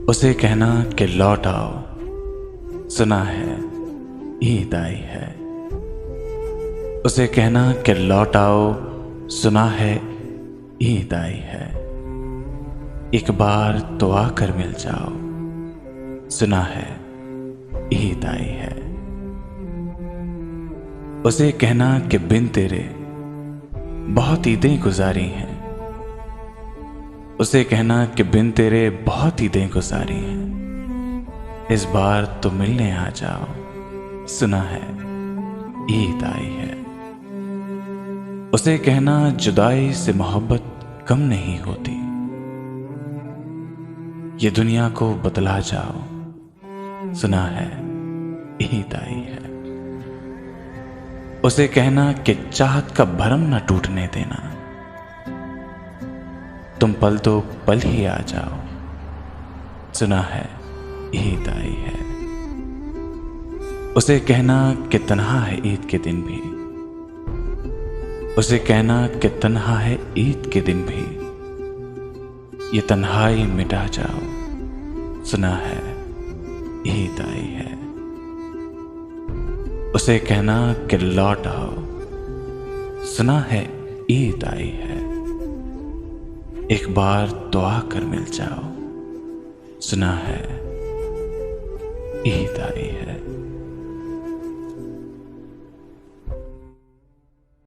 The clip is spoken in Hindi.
उसे कहना कि लौट आओ, सुना है ईद आई है। उसे कहना कि लौट आओ, सुना है ईद आई है। एक बार तो आकर मिल जाओ, सुना है ईद आई है। उसे कहना कि बिन तेरे बहुत ईदें गुजारी हैं। उसे कहना कि बिन तेरे बहुत ईदें गुजारी हैं। इस बार तो मिलने आ जाओ, सुना है ईद आई है। उसे कहना जुदाई से मोहब्बत कम नहीं होती, ये दुनिया को बतला जाओ, सुना है ईद आई है। उसे कहना कि चाहत का भरम न टूटने देना, तुम पल दो पल ही आ जाओ, सुना है ईद आई है। उसे कहना कि तन्हा है ईद के दिन भी, उसे कहना कि तन्हा है ईद के दिन भी, ये तन्हाई मिटा जाओ, सुना है ईद आई है। उसे कहना कि लौट आओ, सुना है ईद आई है। एक बार तो आकर मिल जाओ, सुना है ईद आई है।